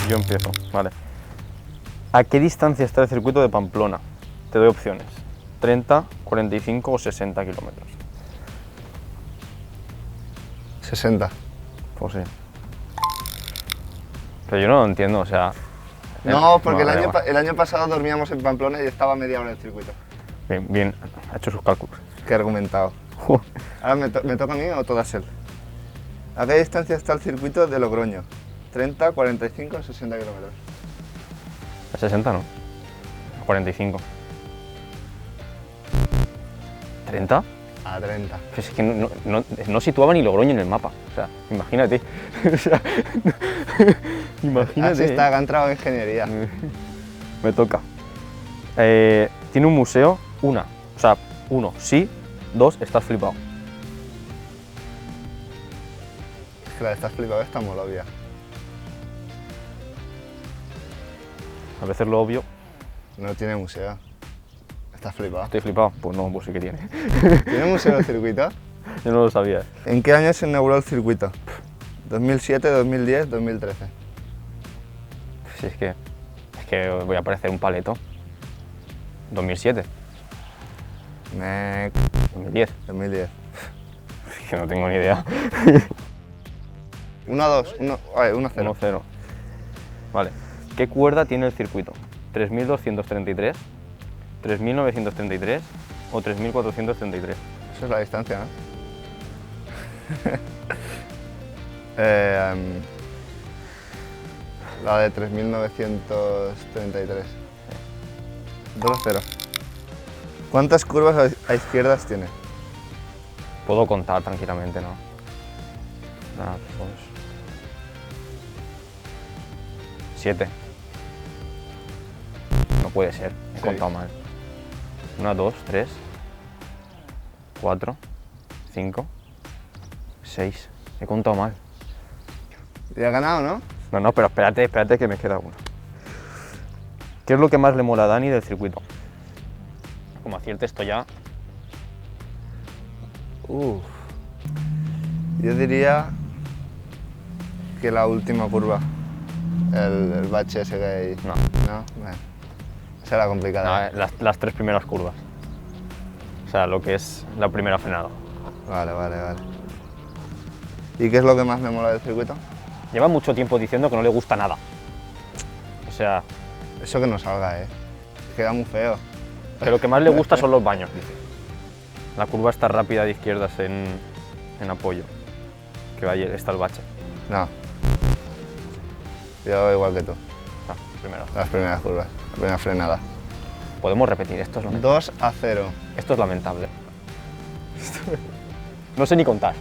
Yo empiezo, vale. ¿A qué distancia está el circuito de Pamplona? Te doy opciones. 30, 45 o 60 kilómetros. 60. Pues sí. Pero yo no lo entiendo, o sea... No, porque da igual. el año pasado dormíamos en Pamplona y estaba media hora en el circuito. Bien, bien, ha hecho sus cálculos. Qué argumentado. Ahora me toca a mí o todas él. ¿A qué distancia está el circuito de Logroño? 30, 45 o 60 kilómetros. A 60, ¿no? A 45. ¿30? A 30. Pues es que no situaba ni Logroño en el mapa. O sea, imagínate. O sea, imagínate. Así está, que ha entrado en ingeniería. Me toca. Tiene un museo, o sea, uno, sí, dos, estás flipado. Es que la de estás flipado está muy obvia. A veces lo obvio. No tiene museo. Estás flipado. Estoy flipado. Pues no, pues sí que tiene. ¿Tiene museo el circuito? Yo no lo sabía. ¿En qué año se inauguró el circuito? 2007, 2010, 2013. Si es que voy a parecer un paleto. 2007, Mec. 2010. 2010. Es que no tengo ni idea. 1-2, 1-0. 1-0. Vale. ¿Qué cuerda tiene el circuito? ¿3233, 3933 o 3433? Eso es la distancia, ¿no? La de 3933. 2-0. ¿Cuántas curvas a izquierdas tiene? Puedo contar tranquilamente, ¿no? Pues... 7. No puede ser, he contado mal. 1, 2, 3, 4, 5, 6. He contado mal. ¿Ya ha ganado, no? No, pero espérate que me queda uno. ¿Qué es lo que más le mola a Dani del circuito? Como acierte esto ya... Yo diría que la última curva. El bache ese que hay. No. ¿No? Bueno, esa era complicada. No, las 3 primeras curvas. O sea, lo que es la primera frenada. Vale. ¿Y qué es lo que más me mola del circuito? Lleva mucho tiempo diciendo que no le gusta nada. O sea, Eso que no salga, Queda muy feo. que lo que más le gusta son los baños, dice. La curva está rápida de izquierdas en apoyo. Que ahí está el bache. No. Yo igual que tú. No, primero. Las primeras curvas. La primera frenada. Podemos repetir, esto es lamentable. 2-0. Esto es lamentable. No sé ni contar.